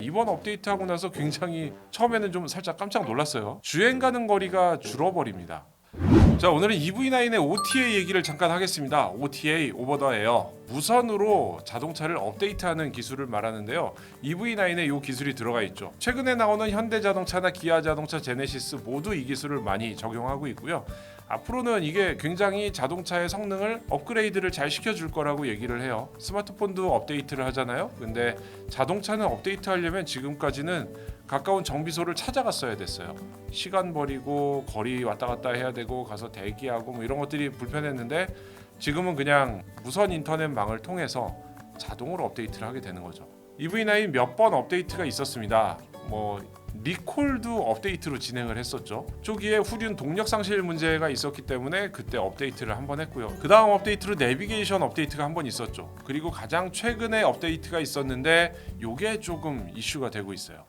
이번 업데이트하고 나서 굉장히 처음에는 좀 살짝 깜짝 놀랐어요. 주행 가는 거리가 줄어버립니다. 자, 오늘은 EV9의 OTA 얘기를 잠깐 하겠습니다. OTA, 오버 더 에어. 무선으로 자동차를 업데이트하는 기술을 말하는데요. EV9에 이 기술이 들어가 있죠. 최근에 나오는 현대자동차나 기아자동차, 제네시스 모두 이 기술을 많이 적용하고 있고요. 앞으로는 이게 굉장히 자동차의 성능을 업그레이드를 잘 시켜줄 거라고 얘기를 해요. 스마트폰도 업데이트를 하잖아요. 근데 자동차는 업데이트 하려면 지금까지는 가까운 정비소를 찾아갔어야 됐어요. 시간 버리고 거리 왔다 갔다 해야 되고 가서 대기하고 뭐 이런 것들이 불편했는데 지금은 그냥 무선 인터넷망을 통해서 자동으로 업데이트를 하게 되는 거죠. EV9 몇 번 업데이트가 있었습니다. 리콜도 업데이트로 진행을 했었죠. 초기에 후륜 동력 상실 문제가 있었기 때문에 그때 업데이트를 한번 했고요. 그 다음 업데이트로 내비게이션 업데이트가 한번 있었죠. 그리고 가장 최근에 업데이트가 있었는데 이게 조금 이슈가 되고 있어요.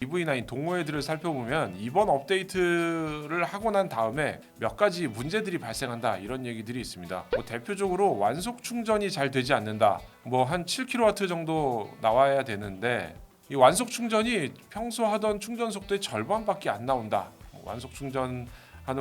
EV9 동호회들을 살펴보면 이번 업데이트를 하고 난 다음에 몇 가지 문제들이 발생한다 이런 얘기들이 있습니다. 대표적으로 완속 충전이 잘 되지 않는다. 한 7kW 정도 나와야 되는데 이 완속 충전이 평소 하던 충전 속도의 절반밖에 안 나온다. 완속 충전하는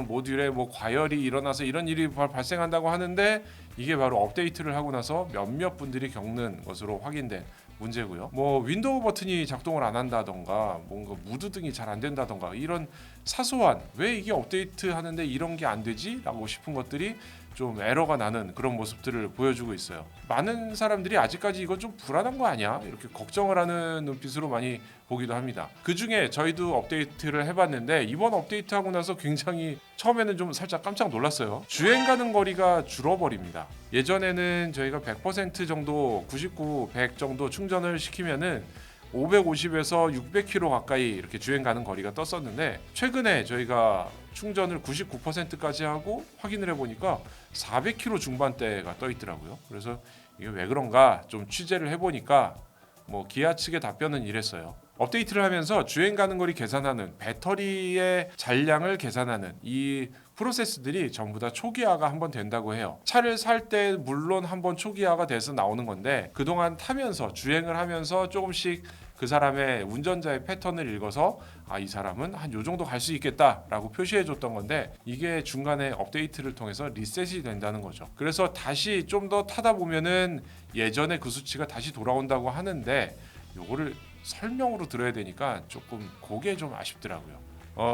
모듈에 과열이 일어나서 이런 일이 발생한다고 하는데 이게 바로 업데이트를 하고 나서 몇몇 분들이 겪는 것으로 확인된 문제고요. 윈도우 버튼이 작동을 안 한다던가 뭔가 무드등이 잘 안 된다던가 이런 사소한 왜 이게 업데이트 하는데 이런 게 안 되지? 라고 싶은 것들이 좀 에러가 나는 그런 모습들을 보여주고 있어요. 많은 사람들이 아직까지 이거 좀 불안한 거 아니야? 이렇게 걱정을 하는 눈빛으로 많이 보기도 합니다. 그 중에 저희도 업데이트를 해봤는데 이번 업데이트하고 나서 굉장히 처음에는 좀 살짝 깜짝 놀랐어요. 주행 가는 거리가 줄어버립니다. 예전에는 저희가 100% 정도 99, 100 정도 충전을 시키면은 550에서 600km 가까이 이렇게 주행 가는 거리가 떴었는데 최근에 저희가 충전을 99%까지 하고 확인을 해보니까 400km 중반대가 떠 있더라고요. 그래서 이게 왜 그런가 좀 취재를 해보니까 기아 측의 답변은 이랬어요. 업데이트를 하면서 주행 가는 거리 계산하는 배터리의 잔량을 계산하는 이 프로세스들이 전부 다 초기화가 한번 된다고 해요. 차를 살 때 물론 한번 초기화가 돼서 나오는 건데 그동안 타면서 주행을 하면서 조금씩 그 사람의 운전자의 패턴을 읽어서 이 사람은 한 요 정도 갈 수 있겠다라고 표시해 줬던 건데 이게 중간에 업데이트를 통해서 리셋이 된다는 거죠. 그래서 다시 좀 더 타다 보면은 예전에 그 수치가 다시 돌아온다고 하는데 요거를 설명으로 들어야 되니까 조금 그게 좀 아쉽더라고요.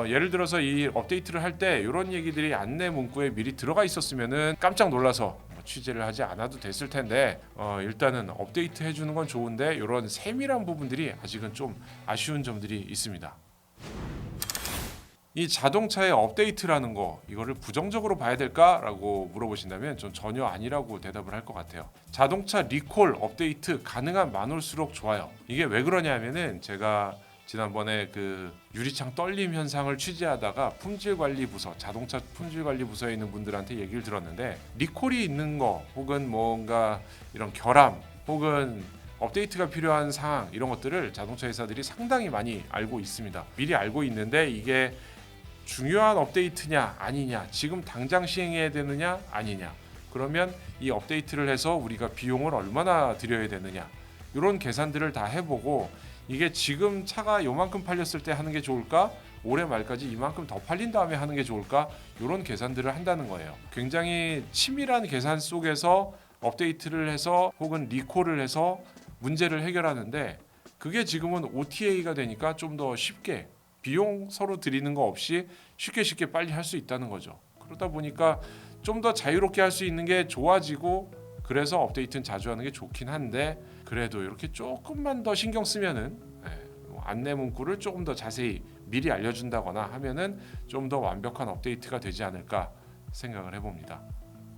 예를 들어서 이 업데이트를 할 때 이런 얘기들이 안내 문구에 미리 들어가 있었으면은 깜짝 놀라서 취재를 하지 않아도 됐을 텐데 일단은 업데이트 해주는 건 좋은데 이런 세밀한 부분들이 아직은 좀 아쉬운 점들이 있습니다. 이 자동차의 업데이트라는 거 이거를 부정적으로 봐야 될까라고 물어보신다면 전 전혀 아니라고 대답을 할 것 같아요. 자동차 리콜 업데이트 가능한 많을수록 좋아요. 이게 왜 그러냐면은 제가 지난번에 그 유리창 떨림 현상을 취재하다가 품질관리부서, 자동차 품질관리부서에 있는 분들한테 얘기를 들었는데 리콜이 있는 거 혹은 뭔가 이런 결함 혹은 업데이트가 필요한 상황 이런 것들을 자동차 회사들이 상당히 많이 알고 있습니다. 미리 알고 있는데 이게 중요한 업데이트냐 아니냐 지금 당장 시행해야 되느냐 아니냐 그러면 이 업데이트를 해서 우리가 비용을 얼마나 들여야 되느냐 이런 계산들을 다 해보고 이게 지금 차가 요만큼 팔렸을 때 하는 게 좋을까? 올해 말까지 이만큼 더 팔린 다음에 하는 게 좋을까? 이런 계산들을 한다는 거예요. 굉장히 치밀한 계산 속에서 업데이트를 해서 혹은 리콜을 해서 문제를 해결하는데 그게 지금은 OTA가 되니까 좀 더 쉽게 비용 서로 드리는 거 없이 쉽게 빨리 할 수 있다는 거죠. 그러다 보니까 좀 더 자유롭게 할 수 있는 게 좋아지고 그래서 업데이트는 자주 하는 게 좋긴 한데 그래도 이렇게 조금만 더 신경 쓰면은 안내 문구를 조금 더 자세히 미리 알려준다거나 하면은 좀 더 완벽한 업데이트가 되지 않을까 생각을 해봅니다.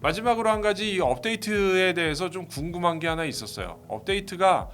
마지막으로 한 가지 이 업데이트에 대해서 좀 궁금한 게 하나 있었어요. 업데이트가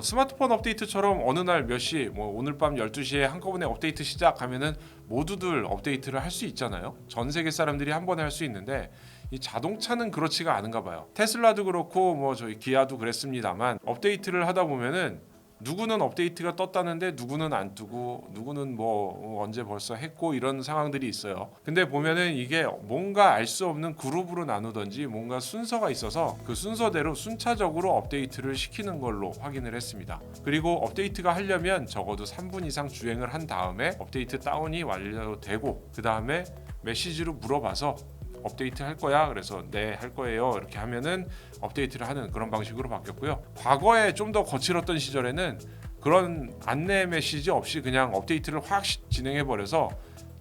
스마트폰 업데이트처럼 어느 날 몇 시, 오늘 밤 12시에 한꺼번에 업데이트 시작하면은 모두들 업데이트를 할 수 있잖아요. 전 세계 사람들이 한 번에 할 수 있는데 이 자동차는 그렇지가 않은가 봐요. 테슬라도 그렇고 저희 기아도 그랬습니다만 업데이트를 하다 보면은 누구는 업데이트가 떴다는데 누구는 안 뜨고 누구는 뭐 언제 벌써 했고 이런 상황들이 있어요. 근데 보면은 이게 뭔가 알 수 없는 그룹으로 나누던지 뭔가 순서가 있어서 그 순서대로 순차적으로 업데이트를 시키는 걸로 확인을 했습니다. 그리고 업데이트가 하려면 적어도 3분 이상 주행을 한 다음에 업데이트 다운이 완료되고 그 다음에 메시지로 물어봐서 업데이트 할 거야? 그래서 네, 할 거예요. 이렇게 하면은 업데이트를 하는 그런 방식으로 바뀌었고요. 과거에 좀 더 거칠었던 시절에는 그런 안내 메시지 없이 그냥 업데이트를 확 진행해 버려서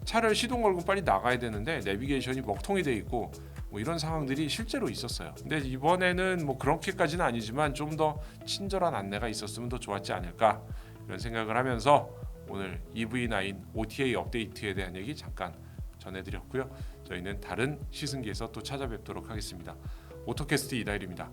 차를 시동 걸고 빨리 나가야 되는데 내비게이션이 먹통이 돼 있고 뭐 이런 상황들이 실제로 있었어요. 근데 이번에는 뭐 그렇게까지는 아니지만 좀 더 친절한 안내가 있었으면 더 좋았지 않을까 이런 생각을 하면서 오늘 EV9 OTA 업데이트에 대한 얘기 잠깐 전해드렸고요. 저희는 다른 시승기에서 또 찾아뵙도록 하겠습니다. 오토캐스트 이다일입니다.